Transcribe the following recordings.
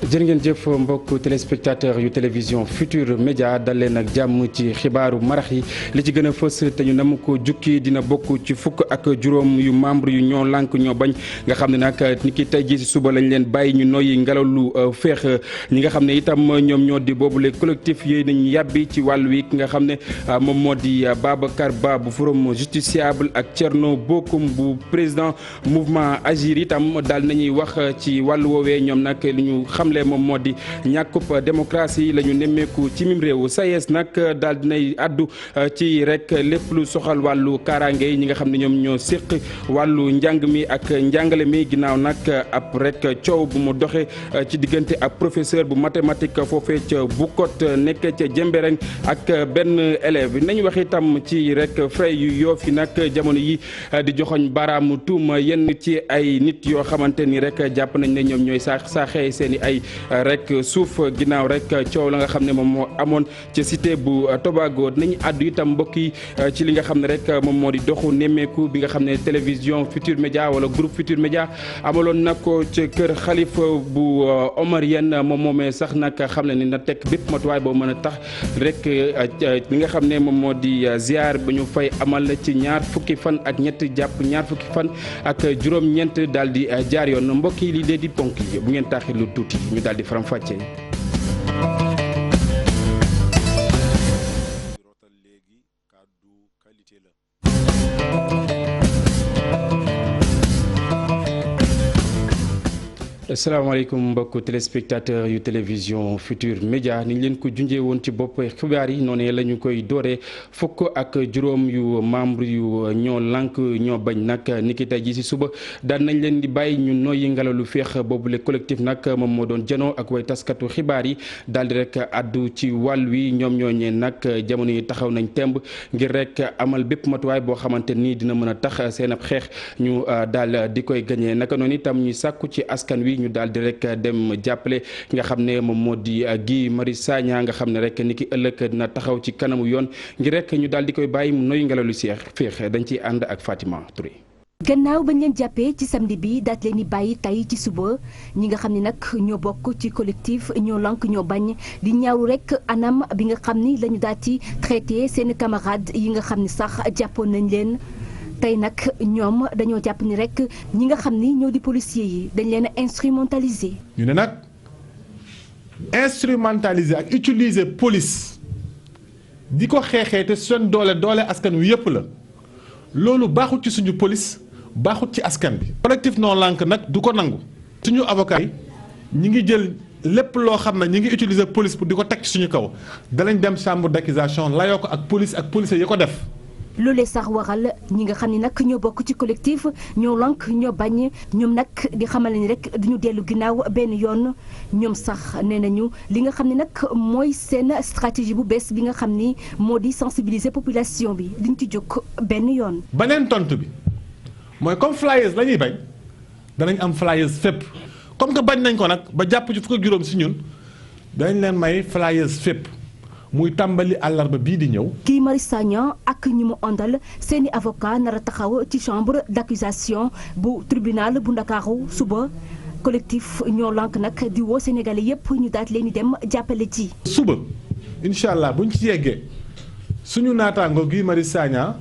jërë ngeen jëf mbokk téléspectateur yu télévision Futur Média dal leen ak jàmm ci xibaaru marax yi li ci gën a fës te ñu nam ko jukki dina bokk ci fukk ak juróom yu membre yu ñoo lànk ñoo bañ nga xam ne nag ni ki tey ji si suba lañ leen bàyyi ñu noyyi ngelaw lu feex ñi nga xam ne itam ñoom ñoo di boobule collectif yooyu nañ yàbbi ci wàll wi ki nga xam ne moom moo di Babacar Ba bu Forum Justiciable ak Thierno Bocoum bu président mouvement Agir itam daal nañuy wax ci wàllu woowee ñoom nag li ñu xamle moom moo di ñàkkub démocratie la ñu nemmeeku ci mim réew SAES nag daal dinay addu ci rek lépp lu soxal wàllu kaaraange yi ñi nga xam ne ñoom ñoo séq wàllu njàng mi ak njàngale mi ginnaaw nag ab rek coow bu mu doxe ci diggante ab professeur bu mathématique foofee ca Bukot nekk ca Jembereng ak benn élève nañu wax itam ci rek frais yu Yoff yi nag jamono yi di joxoñ baaraamu tuuma yenn ci ay nit yoo xamante ni rek jàpp nañ ne ñoom ñooy saaxee seen i ay rek suuf ginnaaw rek coow la nga xam ne moom moo amoon ci cité bu Tobago nañu àddu itam mbokk yi ci li nga xam ne rek moom moo di doxu nemmeeku bi nga xam ne télévision Futur Média wala groupe Futur Média amaloon na ko ci kër xalifa bu Omarienne moom moomee sax nag xam ne ni na tekk bépp matuwaay boo mën a tax rek li nga xam ne moom moo di ziar ba ñu fay amal ci ñaar fukki fan ak ñett jàpp ñaar fukki fan ak juróom-ñeent daal di jaar yoon mbokk yi lii dee di ponk yi bu ngeen taaxee lu tuuti ñu daal di faram fàccee. asalaamaaleykum mbokk téléspectateur yu télévision Futur Média ni ñu leen ko junjee woon ci bopp xibaar yi noonu la ñu koy dooree fukk ak juróom yu membre yu ñoo lànk ñoo bañ nag niki tey ji si suba daan nañ leen di bàyyi ñu noyyi ngelaw lu féex boobule collectif nag moom moo doon janoo ak way taskatu xibaar yi daal di rek addu ci wàll wi ñoom ñooñee nag jamono yi taxaw nañ temb ngir rek amal bépp matuwaay boo xamante ni dina mën a tax seen ab xeex ñu daal di koy gañee naka noonu itam ñu sàkku ci askan wi ñu daal di rek dem jàppale nga xam ne moom moo di Guy Marius Sagna nga xam ne rek ni ki ëllëg na taxaw ci kanamu yoon ngir rek ñu daal di koy bàyyi mu noy ngelaw lu féex dañ ciy ànd ak Fatima Touré. gannaaw bañ leen jàppee ci samedi bi daat leen di bàyyi tey ci suba ñi nga xam ne nag ñoo bokk ci collectif ñoo lank ñoo bañ di ñaaw rek anam bi nga xam ni lañu daal di traité seen camarades yi nga xam ni sax jàppoon nañ leen. tey nag ñoom dañoo jàpp ni rek ñi nga xam ni ñoo di policiers yi dañ leen a instrumentaliser. ñu ne nag instrumentaliser ak utiliser police di ko xeexee te seen doole askan wi yëpp la loolu baaxut ci suñu police baaxut ci askan bi. collectif non lànk nag du ko nangu. suñu avocat yi ñi ngi jël lépp loo xam ne ñi ngi utiliser police pour di ko teg ci suñu kaw danañ dem chambre d'accusation layoo ko ak policiers yi ko def. loolee sax waral ñi nga xam ne nag ñoo bokk ci collectif ñoo lank ñoo bañ ñoom nag di xamal ni rek duñu dellu ginnaaw benn yoon ñoom sax nee nañu li nga xam ne nag mooy seen stratégie bu bees bi nga xam ni moo di sensibiliser population bi duñ ci jóg benn yoon. beneen tontu bi mooy comme flyers la ñuy bañ danañ am flyers fépp comme que bañ nañ ko nag ba jàpp ci fukk ak juróom si ñun danañ leen may flyers fépp. muy tàmbali àllarba bii di ñëw. Guy Marius Sagna ak ñi mu àndal seeni avocat nar a taxaw ci chambre d'accusation bu tribunal bu Ndakaaru suba collectif ñoo lank nag di woo Sénégalais yépp ñu daal leen di dem jàppale ci. suba incha allah buñ ci yeggee suñu naataango Guy Marius Sagna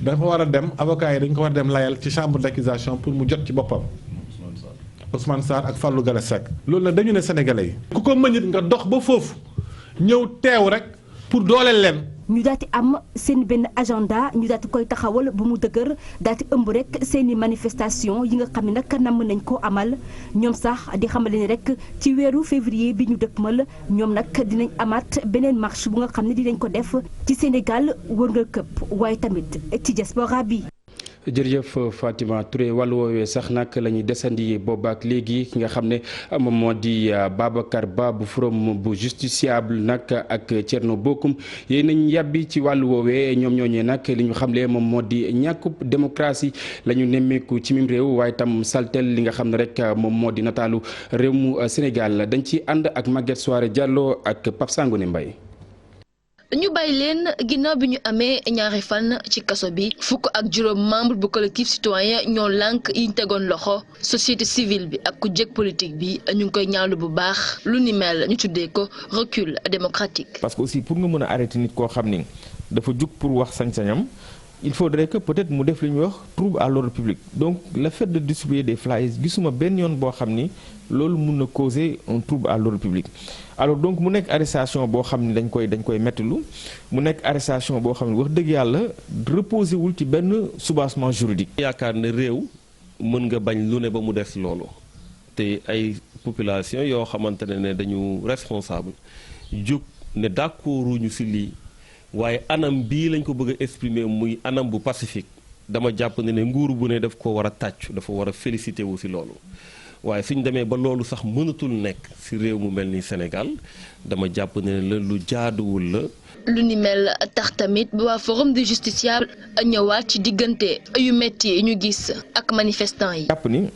dafa war a dem avocat yi dañ ko war a dem layal ci chambre d'accusation pour mu jot ci boppam. Ousmane Sarr ak Fallou Galass Seck. loolu nag dañu ne Sénégalais yi. ku ko mënit nga dox ba foofu. ñëw teew rek pour dooleel leen. ñu daal di am seen benn agenda ñu daal di koy taxawal bu mu dëgër daal di ëmb rek seeni manifestation yi nga xam ne nag namm nañ ko amal ñoom sax di xamale ni rek ci weeru février bi ñu dëkkmal ñoom nag dinañ amaat beneen marche bu nga xam ne dinañ ko def ci Sénégal wërngal këpp waaye tamit ci diaspora bi. jërëjëf Fatima Touré wàllu woowee sax nag la ñuy desandi boobaak léegi ki nga xam ne moom moo di Babacar Ba bu Forum bu Justiciable nag ak Thierno Bocoum yéen nañ yàbbi ci wàllu woowee ñoom ñooñee nag li ñu xamle moom moo di ñàkkub démocratie la ñu nemmeeku ci mim réew waaye tam saltel li nga xam ne rek moom moo di nataalu réew mu Sénégal dañ ci ànd ak Maguette Soare Diallo ak Pape Sangoné Mbaye ñu bàyyi leen ginnaaw bi ñu amee ñaari fan ci kaso bi fukk ak juróom membre bu collectif citoyen ñoo lànk yi ñu tegoon loxo société civile bi ak ku jëkk politique bi ñu ngi koy ñaawlu bu baax lu ni mel ñu tuddee ko recul démocratique. parce que aussi pour nga mën a arrêter nit koo xam ni dafa jug pour wax sañ-sañam il faudrait que peut-être mu def li ñuy wax trouble à l'ordre public donc le fait de distribuer des flyers gisuma benn yoon boo xam ni loolu mun na causer un trouble à l'ordre public alors donc mu nekk arrestation boo xam ni dañ koy mettilu mu nekk arrestation boo xam ni wax dëgg yàlla reposé wul ci benn soubassement juridique. yaakaar ne réew mën nga bañ lu ne ba mu des loolu te ay population yoo xamante ne dañu responsable jóg ne d'accorduñu ci lii. waaye anam bii lañ ko bëgg a exprimer muy anam bu pacifique dama jàpp ne nguur bu ne daf ko war a tàccu dafa war a féliciter wu ci loolu waaye suñ demee ba loolu sax mënatul nekk ci réew mu mel ni Sénégal dama jàpp ne la lu jaaduwul la. lu ni mel tax tamit waa forum des justiciables ñëwaat ci diggante yu metti yi ñu gis ak manifestants yi. jàpp ni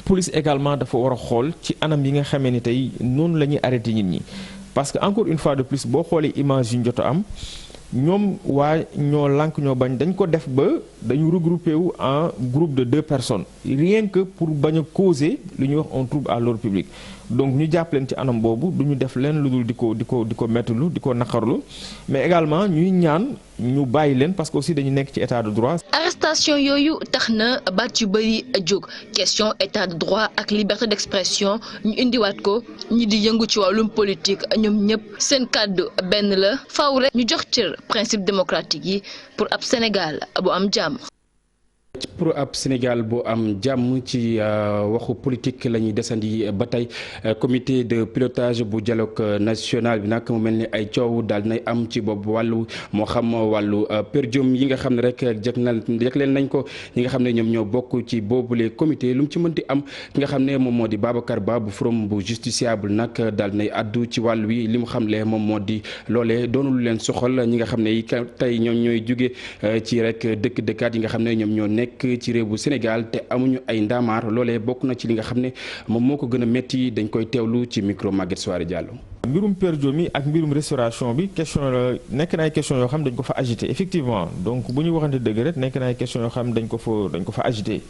police également dafa war a xool ci anam yi nga xamee ni tey noonu la ñuy arrêter nit ñi. parce que encore une fois de plus boo xoolee image yu ñu jot a am ñoom waa ñoo lànk ñoo bañ dañ ko def ba dañu regroupé wu en groupe de 2 personnes rien que pour bañ a causer lu ñuy wax un trouble à l'ordre public donc ñu jàpp leen ci anam boobu du ñu def leen lu dul di ko mettulu di ko naqarlu mais également ñuy ñaan ñu bàyyi leen parce que aussi dañu nekk ci état de droit. arrestation yooyu tax na baat yu bëri jóg question état de droit ak liberté d'expression ñu indiwaat ko ñi di yëngu ci wàllum politique ñoom ñëpp seen kàddu benn la faaw rek ñu jox cër principe démocratique yi pour ab Sénégal bu am jàmm. pour ab Sénégal bu am jàmm ci waxu politique la ñuy desandi ba tey comité de pilotage bu dialogue national bi nag mu mel ni ay coow daal nay am ci boobu wàllu moo xam wàllu per diem yi nga xam ne rek jagleel nañ ko ñi nga xam ne ñoom ñoo bokk ci boobule comité lu mu ci mënti am ki nga xam ne moom moo di Babacar Ba bu forum bu justiciable nag daal nay addu ci wàll wi li mu xamle moom moo di loolee doonul leen soxal ñi nga xam ne tey ñoom ñooy jóge ci rek dëkkaat yi nga xam ne ñoom ñoo nekk ci réew bu Sénégal te amuñu ay ndaamaar loolee bokk na ci li nga xam ne moom moo ko gën a métti dañ koy teewlu ci micro Maguette Soare Diallo. mbirum per diem mi ak mbirum restauration bi question la nekk na ay question yoo xam dañ ko fa agité effectivement donc bu ñu waxante dëgg rek nekk na ay question yoo xam dañ ko fa agité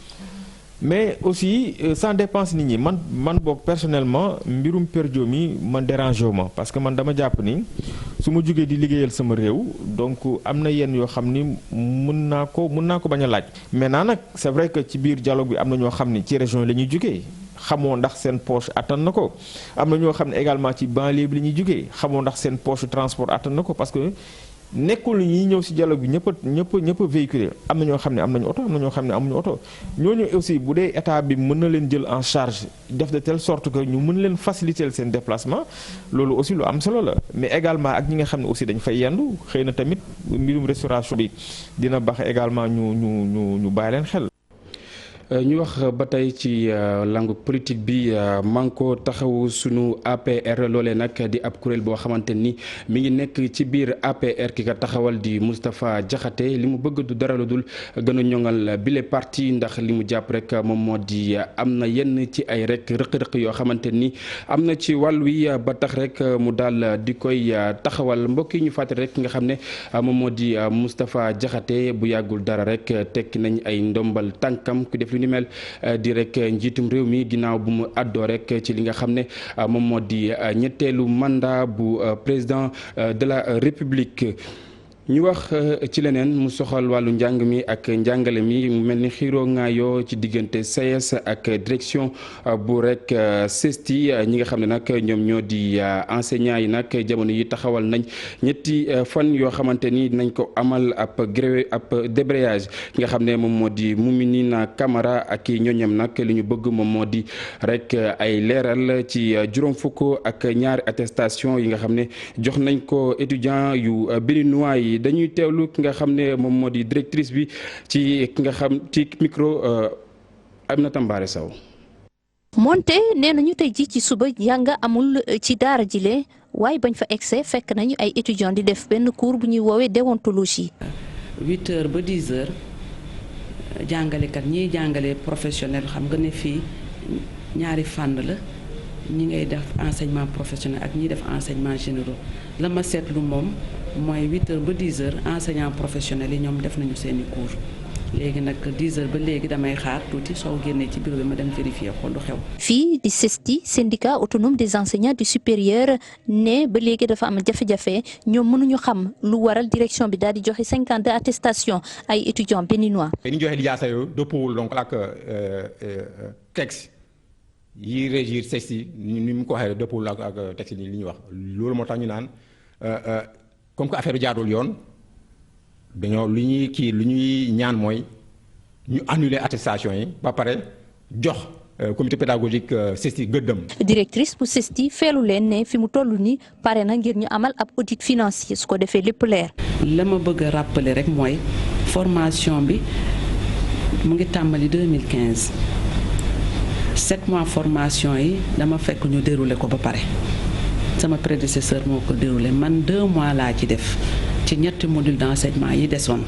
mais aussi sans dépense nit ñi man boog personnellement mbirum per diem mi man dérangé wu ma parce que man dama jàpp ni su ma jógee di liggéeyal sama réew donc am na yenn yoo xam ni mën naa ko bañ a laaj. maintenant nag c'est vrai que ci biir dialogue bi am na ñoo xam ni ci région yi la ñuy jógee xamoo ndax seen poche attan na ko am na ñoo xam ne également ci banlieue bi la ñuy jógee xamoo ndax seen poche transport attan na ko parce que. nekkul ñi ñëw ci dialogue bi ñëpp véhiculé am na ñoo xam ne am nañu oto am na ñoo xam ne amuñu oto ñooñu aussi bu dee état bi mën na leen jël en charge def de telle sorte que ñu mën leen faciliter seen déplacement loolu aussi lu am solo la mais également ak ñi nga xam ne aussi dañ fay yendu xëy na tamit mbirum restauration bi dina baax également ñu bàyyi leen xel. ñu wax ba tey ci langue politique bi manko taxawu sunu APR loolee nag di ab kuréel boo xamante ni mi ngi nekk ci biir APR ki ka taxawal di Moustapha Diakhaté li mu bëgg du dara lu dul gën a ñoŋal bile parti ndax li mu jàpp rek moom moo di am na yenn ci ay rek rëq-rëq yoo xamante ni am na ci wàll wi ba tax rek mu daal di koy taxawal mbokk yi ñu fàttali rek nga xam ne moom moo di Moustapha Diakhaté bu yàggul dara rek tekki nañ ay ndombal tànkam ku def lu ni mel di rek njiitum réew mi ginnaaw bu mu àddoo rek ci li nga xam ne moom moo di ñetteelu mandat bu président de la République. ñu wax ci leneen mu soxal wàllu njàng mi ak njàngale mi mu mel ni xiiroo ngaayoo ci diggante SAES ak direction bu rek CESTI ñi nga xam ne nag ñoom ñoo di enseignants yi nag jamono yi taxawal nañ ñetti fan yoo xamante ni dinañ ko amal ab débrayage ki nga xam ne moom moo di Mouminina Camara ak ñoñam nag li ñu bëgg moom moo di rek ay leeral ci juróom fukk ak ñaari attestation yi nga xam ne jox nañ ko étudiant yu béninois yi dañuy teewlu ki nga xam ne moom moo di directrice bi ci ki nga xam ci micro Aminata Mbaare Sow. moonte nee nañu tey ji ci suba jàng amul ci daara jile waaye bañ fa egsee fekk nañu ay étudiants di def benn cours bu ñuy woowee déontologie. 8h ba 10h jàngalekat ñiy jàngale professionnel xam nga ne fii ñaari fànn la ñi ngay def enseignement professionnel ak ñi def enseignement généraux la ma seetlu moom mooy 8h ba 10h enseignants professionnels yi ñoom def nañu seeni cours léegi nag 10h ba léegi damay xaar tuuti soo génnee ci bureau bi ma dem vérifier xool lu xew. fii di CESTI syndicat autonome des enseignants du supérieur ne ba léegi dafa am jafe-jafe ñoom mënuñu xam lu waral direction bi daal di joxe 52 attestations ay étudiants béninois. dañuy joxe lijaasa yooyu dëppoowul donc ak texte yi régir CESTI ni mu ko waxee dëppoowul ak texte li ñuy wax loolu moo tax ñu naan comme que affaire bi jaarul yoon. dañoo lu ñuy ñaan mooy ñu annuler attestation yi ba pare jox comité pédagogique CESTI gëddëm. directrice bu CESTI feelu leen ne fi mu toll nii pare na ngir ñu amal ab audit financier su ko defee lépp leer. la ma bëgg a rappeler rek mooy formation bi mu ngi tàmbali 2015 7 mois formation yi dama fekk ñu dérouler ko ba pare sama prédécesseur moo ko dérouler man 2 mois laa ci def. ci ñetti module d'enseignement yi desoon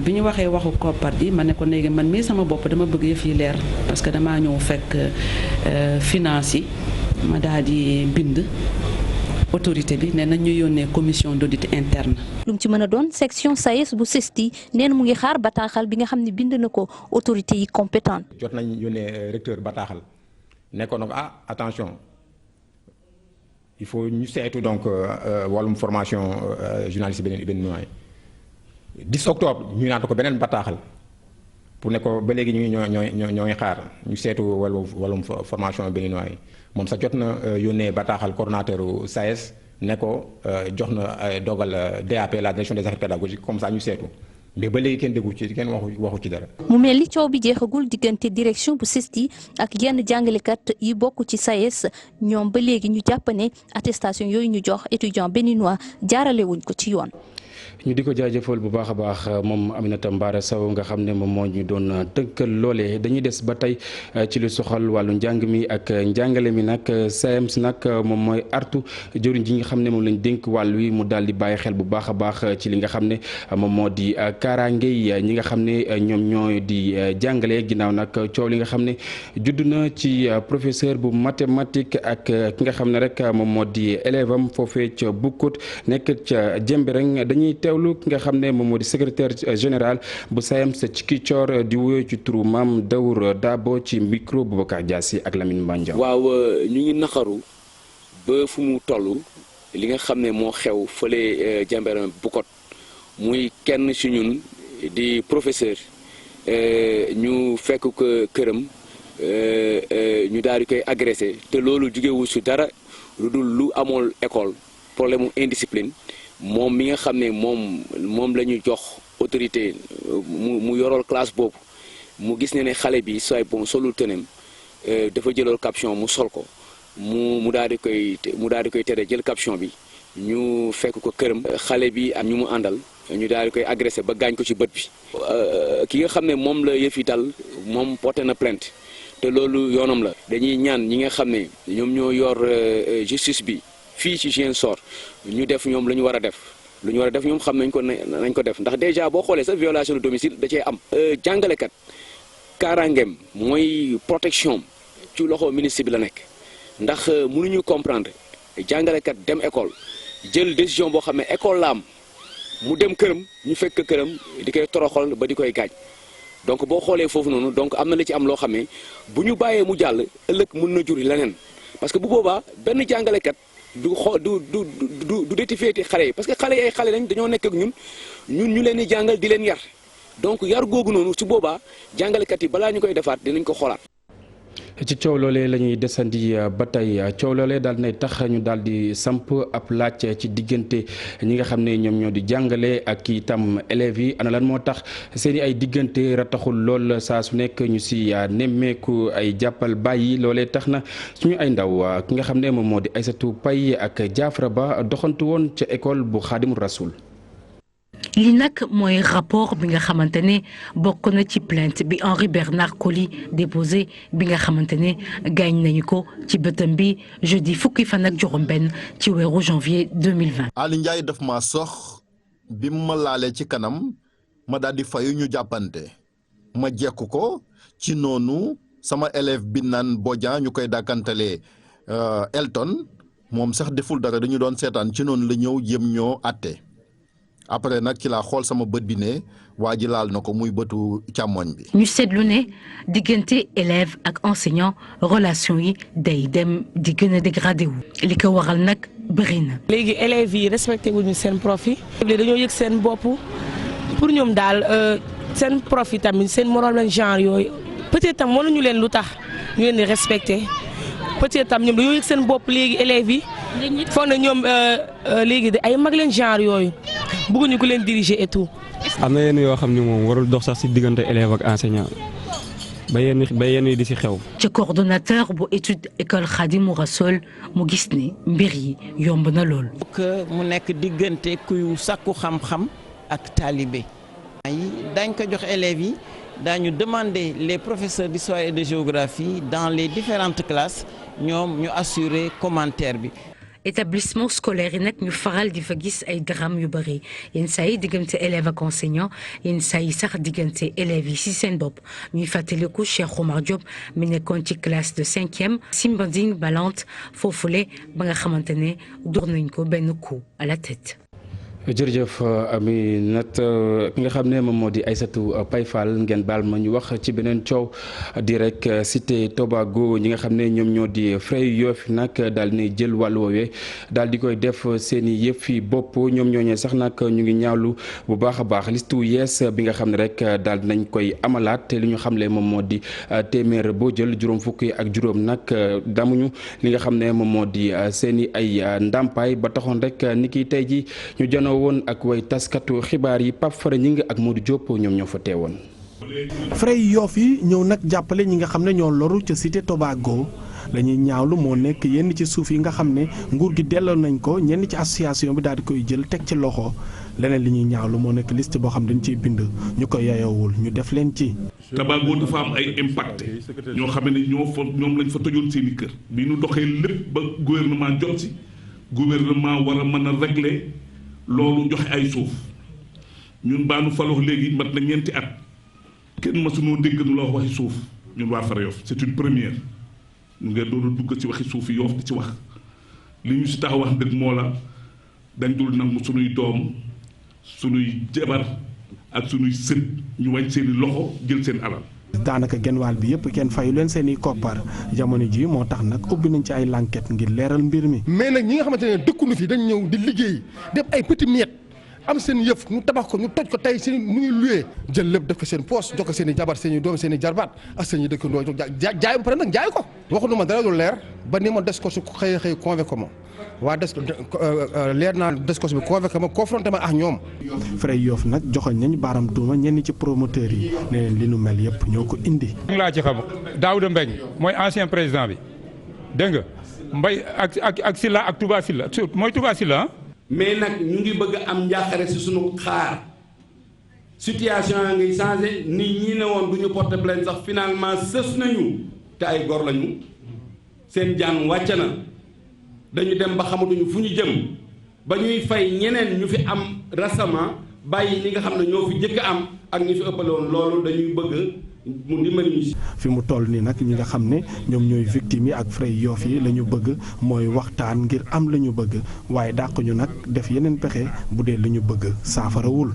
bi ñu waxee waxu koppar ji ma ne ko léegi man mii sama bopp dama bëgg yëf yi leer parce que damaa ñëw fekk finance yi ma daal di bind autorité bi ne nañ ñu yónnee commission d'audit interne. lu mu ci mën a doon section SAES bu CESTI nee na mu ngi xaar bataaxal bi nga xam ne bind na ko autorité yi compétente. jot nañ yónnee recteur bataaxal nekkoon nag attention. il faut ñu seetu donc wàllum formation journaliste béninois 10 octobre ñu naata ko beneen bataaxal pour ne ko ba léegi ñoo ngi xaar ñu seetu wàllum formation béninois moom sax jot na yónnee bataaxal coordonnateur SAES ne ko jox na dogal DAP la direction des affaires pédagogiques comme ça ñu seetu mais ba léegi kenn déggu ci kenn waxu ci dara. mu mel ni coow bi jeexagul diggante direction bu CESTI ak yenn jàngalekat yi bokk ci SAES ñoom ba léegi ñu jàpp ne attestation yooyu ñu jox étudiant béninois jaarale wuñ ko ci yoon. ñu di ko jaajëfal bu baax a baax moom Aminata Mbaara Sow nga xam ne moom moo ñu doon tënkal loolee dañuy des ba tey ci lu soxal wàllu njàng mi ak njàngale mi nag SAEMS nag moom mooy artu jëriñ ji nga xam ne moom lañ dénk wàll wi mu daal di bàyyi xel bu baax a baax ci li nga xam ne moom moo di kaaraange yi ñi nga xam ne ñoom ñooy di jàngale ginnaaw nag coow li nga xam ne judd na ci professeur bu mathématique ak ki nga xam ne rek moom moo di élève am foofee ca Bukut nekk ca Jembereng dañuy teewlu ki nga xam ne moom moo di secrétaire général bu SAEMS ci Kicoor di wuyoo ci turu Mame Daour Dabo ci micro Boubacar Diassi ak Lamine Mbandiaw. waaw ñu ngi naqaru ba fu mu toll li nga xam ne moo xew fële Jembereng Bukot muy kenn ci ñun di professeur ñu fekk ko këram ñu daal di koy agressé te loolu jugewul ci dara lu dul lu amoon école problème mu indiscipline. moom mi nga xam ne moom la ñu jox autorité mu yorool classe boobu mu gis ne xale bi sooy bon solul tëneem dafa jëlool caption mu sol ko mu daal di koy tere jël caption bi ñu fekk ko këram. xale bi am ñu mu àndal ñu daal di koy agressé ba gaañ ko ci bët bi. ki nga xam ne moom la yëf yi dal moom porté na plainte te loolu yoonam la. dañuy ñaan ñi nga xam ne ñoom ñoo yor justice bi. fii ci Ziguinchor ñu def ñoom la ñu war a def ñoom xam nañ ko def ndax déjà boo xoolee sa violation de domicile da cee am. jàngalekat kaaraangeem mooy protection ci loxo ministre bi la nekk ndax mënuñu comprendre jàngalekat dem école jël décision boo xam ne école la am mu dem këram ñu fekk këram di koy toroxal ba di koy gaañ donc boo xoolee foofu noonu donc am na la ci am loo xam ne bu ñu bàyyee mu jàll ëllëg mën na jur leneen parce que bu boobaa benn jàngalekat. du détifeeti xale yi parce que xale yi ay xale lañ dañoo nekk ak ñun ñu leen di jàngal di leen yar donc yar googu noonu su boobaa jàngalekat yi balaa ñu koy defaat dinañ ko xoolaat. ci coow loolee la ñuy desandi ba tey coow loolee daal nay tax ñu daal di samp ab laaj ci diggante ñi nga xam ne ñoom ñoo di jàngale ak itam élèves yi ana lan moo tax seeni ay diggante rataxul lool saa su nekk ñu si nemmeeku ay jàppal bàyyi loolee tax na suñu ay ndaw ki nga xam ne moom moo di Aïssatou Paye ak Jaafara Ba doxantu woon ca école bu Xaadimul Rasul. li nag mooy rapport bi nga xamante ne bokk na ci plainte bi Henri Bernard Coly déposé bi nga xamante ne gaañ nañu ko ci bëtam bi jeudi fukki fan ak juróom-benn ci weeru janvier 2020. Ali Ndiaye daf ma sox bi ma laalee ci kanam ma daal di fayu ñu jàppante ma jekku ko ci noonu sama élève bi naan Bodian ñu koy dàkkantalee Elton moom sax deful dara dañu doon seetaan ci noonu la ñëw yëm ñoo àtte après nag ci laa xool sama bët bi ne waa ji laal na ko muy bëtu càmmoñ bi. ñu seetlu ne diggante élève ak enseignant relation yi day dem di gën a dégradé wu li ko waral nag bëri na. léegi élèves yi respecté wuñu seen prof yi. dañoo yëg seen bopp pour ñoom daal seen prof yi tamit seen morom lañ genre yooyu peut-être tam mënuñu leen lu tax ñu leen di respecté peut-être tam ñoom dañoo yëg seen bopp léegi élèves yi. foog na ñoom léegi ay mag leen genre yooyu bëgguñu ko leen diriger et tout. am na yenn yoo xam ne moom warul dox sax ci diggante élève ak enseignant ba yenn yi di ci xew. ci coordonnateur bu étude école Khadimou Rassoul mu gis ne mbir yi yomb na lool. que mu nekk diggante kuy sàkku xam-xam ak taalibe. dañ ko jox élèves yi daañu demander les professeurs d'histoire et de géographie dans les différentes classes ñoom ñu assurer commentaire bi. établissement scolaire yi nag ñu faral di fa gis ay drame yu bëri yenn saa yi diggante élèves ak enseignants yenn saa yi sax diggante élèves yi ci seen bopp ñuy fàttaliku Cheikh Oumar Diop mi nekkoon ci classe de 5e Simbanding Balante foofule ba nga xamante ne door nañ ko benn coup à la tête. jërëjëf Aminata ki nga xam ne moom moo di Aïssatou Paye Fall ngeen baal ma ñu wax ci beneen coow di rek cité Tobago ñi nga xam ne ñoom ñoo di Frey Yoff nag daal di jël wàllu woowee daal di koy def seen i yëf yi bopp ñoom ñooñee sax nag ñu ngi ñaawlu bu baax a baax listu yees bi nga xam ne rek daal nañ koy amalaat te li ñu xamle moom moo di téeméer boo jël juróom fukki ak juróom nag damuñu li nga xam ne moom moo di seen i ay ndàmpaay ba taxoon rek ni ki tey ji ñu janoo woon ak way taskatu xibaar yi Pape Fara Ñing ak Modou Diop ñoom ñoo fa teewoon. Frey Yoff yi ñëw nag jàppale ñi nga xam ne ñoo loru ca cité Tobago lañuy ñaawlu moo nekk yenn ci suuf yi nga xam ne nguur gi delloo nañ ko ñenn ci association bi daal di koy jël teg ci loxo leneen li ñuy ñaawlu moo nekk liste boo xam dañ ciy bind ñu ko yayoowul ñu def leen ci. Tobago dafa am ay impacté ñoo xam ne ñoom lañ fa tojoon seeni kër bi ñu doxee lépp ba gouvernement jot si gouvernement war a mën a régler loolu joxe ay suuf ñun baanu faloo léegi mat na ñeenti at kenn mësunoo dégg nu la waxi suuf ñun waa Frey Yoff c'est une première ñu ngeen doon dugg ci waxi suuf yi Yoff di ci wax li ñu si tax wax dëgg moo la dañ dul nangu sunuy doom sunuy jabar ak sunuy sët ñu wañ seeni loxo jël seen alal. daanaka genn wàll bi yëpp kenn fayu leen seen i koppar jamono ji moo tax nag ubbi nañ ci ay enquête ngir leeral mbir mi. mais nag ñi nga xamante ne dëkkuñu fi dañ ñëw di liggéey def ay petit miette am seen yëf ñu tabax ko ñu toj ko tey seen nu ñuy luwee jël lépp def ko seen poos jox ko seen i jabar seen i doom seen i jarbaat ak seen i dëkkandoo jaay ba pare nag jaay ko. waxuñu ma dara lu leer ba ni ma des ko su xëy convoqué ma waa des leer naa des ko bi convoqué ma confronté ma ak ñoom. Frey Yoff nag joxoñ nañu baaram tuuma ñenn ci promoteurs yi ne leen li nu mel yëpp ñoo ko indi. laa ci xam Daouda Mbengue mooy ancien président bi dégg nga Mbaye ak Sylla ak Touba Sylla mooy Touba Sylla ah. mais nag ñu ngi bëgg am njàqare si sunu xaar situation yaa ngi changé nit ñi ne woon du ñu porter plainte sax finalement sës nañu te ay gor lañu seen jaan wàcc na dañu dem ba xamatuñu fu ñu jëm ba ñuy fay ñeneen ñu fi am récemment bàyyi ñi nga xam ne ñoo fi jëkk am ak ñi fi ëppale woon loolu dañuy bëgg mu dimbali ñu si. fi mu toll nii nag ñi nga xam ne ñoom ñooy victimes yi ak Frey Yoff yi la ñu bëgg mooy waxtaan ngir am la ñu bëgg waaye dàq ñu nag def yeneen pexe bu dee li ñu bëgg saafarawul.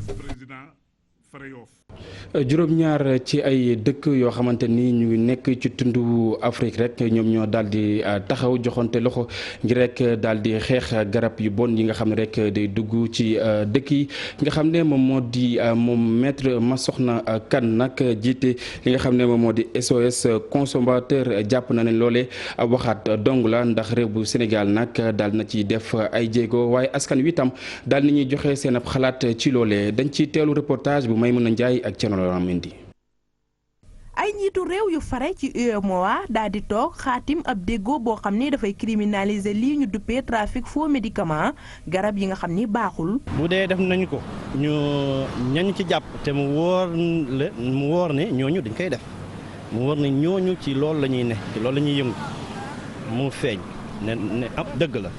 juróom-ñaar ci ay dëkk yoo xamante ni ñu ngi nekk ci tundu Afrique rek ñoom ñoo daal di taxaw joxante loxo ngir rek daal di xeex garab yu bon yi nga xam ne rek day dugg ci dëkk yi nga xam ne moom moo di moom maître Massokhna Kane nag jiite li nga xam ne moom moo di SOS consommateur jàpp na ne loolee waxaat dong la ndax réew bu Sénégal nag daal na ci def ay jéego waaye askan wi tam daal ni ñuy joxe seen ab xalaat ci loolee dañ ci teelu reportage bu Maymuna Njaay ak Thierno ay njiitu réew yu fare ci UEMOA daal di toog xaatim ab déggoo boo xam ni dafay criminaliser lii ñu duppee trafic faux médicament garab yi nga xam ni baaxul. bu dee def nañu ko ñu ñañ ci jàpp te mu wóor ne ñooñu dañ koy def mu wóor ne ñooñu ci loolu la ñuy ne ci loolu la ñuy yëngu mu feeñ ne ab dëgg la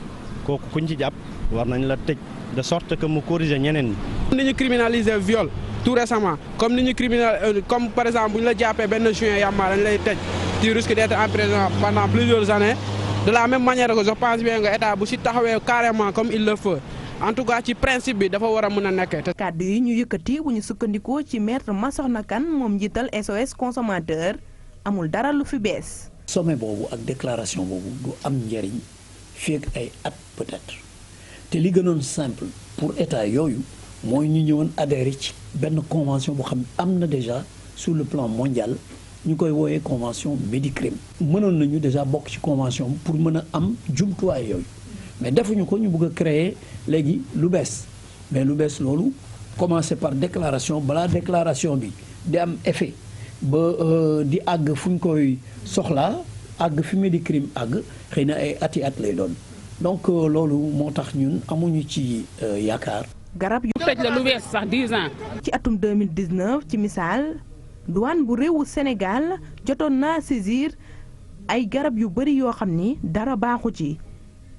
kooku kuñ ci jàpp war nañ la tëj de sorte que mu corriger ñeneen ñi. ni ñu criminaliser viol. tout récemment comme ni ñu criminel comme par exemple bu ñu la jàppee benn juin yàmba dañ lay tëj tu risques d'être en prison pendant plusieurs années. De la même manière que je pense bien que état bu si taxawee carrément comme il le faut en tout cas ci principe bi dafa war a mën a nekk. kàddu yi ñu yëkkati bu ñu sukkandikoo ci maître Massokhna Kane moom njiital SOS consommateur amul dara lu fi bees. sommet boobu ak déclaration boobu du am njëriñ fii ak ay at peut-être te li gënoon simple pour état yooyu mooy ñu ñëwoon adhéré ci benn convention boo xam ne am na déjà sur le plan mondial. ñu koy wooyee convention Médicrime mënoon nañu déjà bokk ci convention pour mën a am jumtuwaay yooyu mais defuñu ko ñu bëgg a créer léegi lu bees mais lu bees loolu commencer par déclaration balaa déclaration bi di am effet ba di àgg fu ñu koy soxlaa àgg fi Médicrime àgg xëy na ay ati at lay doon donc loolu moo tax ñun amuñu ci yaakaar. garab yu tëj la lu bees sax 10 ans. ci atum 2019 ci misaal. douane bu réewu Sénégal jotoon naa saisir ay garab yu bari yoo xam ni dara baaxu ci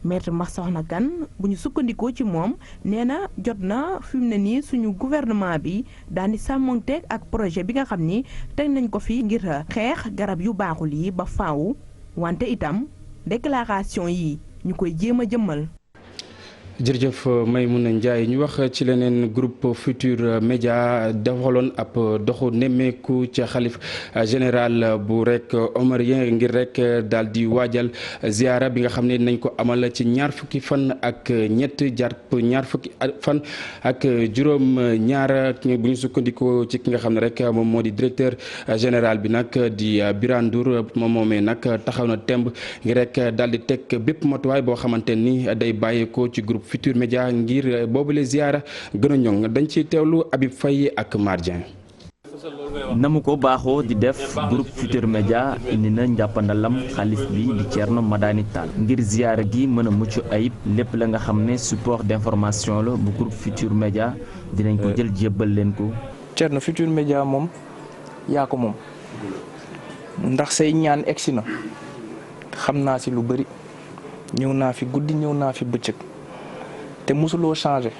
maître Massokhna Kane bu ñu sukkandikoo ci moom nee na jot na fi mu ne nii suñu gouvernement bi daal di sàmmonteeg ak projet bi nga xam ni teg nañ ko fi ngir xeex garab yu baaxul yi ba faaw wante itam déclaration yi ñu koy jéem a jëmmal. jërëjëf Maymouna Ndiaye ñu wax ci leneen groupe Futur Média defaloon ab doxu nemmeeku ca xalif général bu rek omarien ngir rek daal di waajal ziara bi nga xam ne nañ ko amal ci ñaar fukki fan ak ñett jàpp ñaar fukki fan ak juróom ñaar bu ñu sukkandikoo ci ki nga xam ne rek moom moo di directeur général bi nag di Birane Ndour moom moomee nag taxaw na temb ngir rek daal di teg bépp matuwaay boo xamante ni day bàyyeekoo ci groupe Futur Média ngir boobule ziara gën a ñoŋ dañ ci teewlu Habib Faye ak Mardien. na mu ko baaxoo di def groupe Futur Média indi na njàppandalam xalif bi di Thierno Madani Tall ngir ziara gi mën a mucc ayib lépp la nga xam ne support d'information la bu groupe Futur Média dinañ ko jël jébbal leen ko. Thierno Futur Média moom yaa ko moom ndax say ñaan egsi na xam naa si lu bari ñëw naa fi guddi ñëw naa fi bëccëg. te mosuloo changé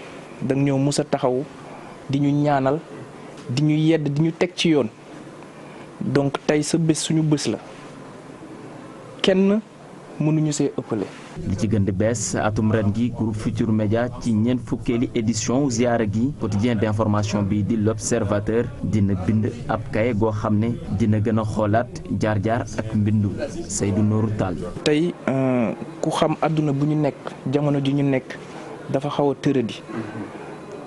danga ñëw mos a taxaw di ñu ñaanal di ñu yedd di ñu teg ci yoon donc tey sa bés suñu bés la kenn mënuñu see ëppale. li ci gën di bees atum ren gi groupe Futur Média ci ñeent fukkeeli édition ziara gi quotidien d'information bi di l'Observateur dina bind ab kaye goo xam ne dina gën a xoolaat jaar-jaar ak mbindu Seydou Nourou Tall. tey ku xam àdduna bu ñu nekk jamono ji ñu nekk. dafa xaw a tëradi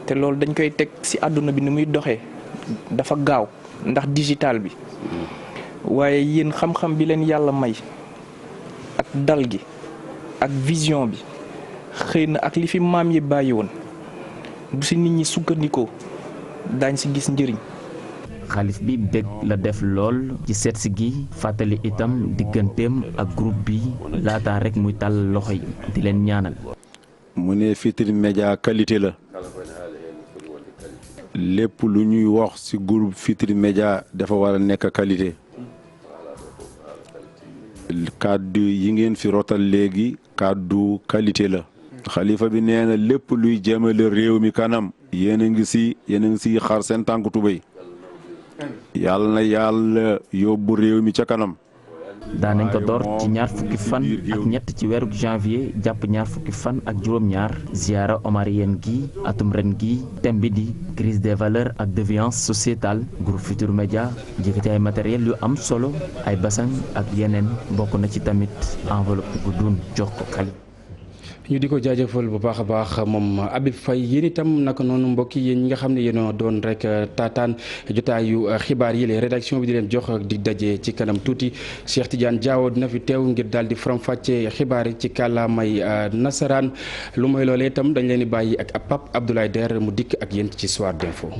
te loolu dañ koy teg ci àdduna bi ni muy doxee dafa gaaw ndax digital bi waaye yéen xam-xam bi leen yàlla may ak dal gi ak vision bi xëy na ak li fi maam yi bàyyi woon bu ci nit ñi sukkandikoo daañ ci gis njëriñ. xalif bi bég la def lool ci seetsi gi fàttali itam digganteem ak groupe bi laata rek muy tàll loxo yi di leen ñaanal. mu ne Futur Média qualité la lépp lu ñuy wax ci groupe Futur Média dafa war a nekk qualité kàddu yi ngeen fi rotal léegi kàddu qualité la xalifa bi nee na lépp luy jëmale réew mi kanam yéen a ngi ci xar seen tànk tubéy yàlla na yàlla yóbbu réew mi ca kanam. daanañ ko door ci ñaar fukki fan ak ñett ci weeru janvier jàpp ñaar fukki fan ak juróom-ñaar ziara omarienne gi atum ren gi thème bi di crise des valeurs ak déviance sociétale groupe Futur Média jëkkati ay matériel yu am solo ay basang ak yeneen bokk na ci tamit enveloppe bu dun jox ko xali ñu di ko jaajëfal bu baax a baax moom Habib Faye yéen itam naka noonu mbokk yi yéen ñi nga xam ne yéen doon rek taataan jotaayu xibaar yi les rédaction bi di leen jox di daje ci kanam tuuti Cheikh Tidiane Diawo dina fi teew ngir daal di faram-fàccee xibaar yi ci kàllaamay nasaraan lu mooy loolee itam dañ leen di bàyyi ak Pape Abdoulaye Der mu dikk ak yéen ci soir d'info.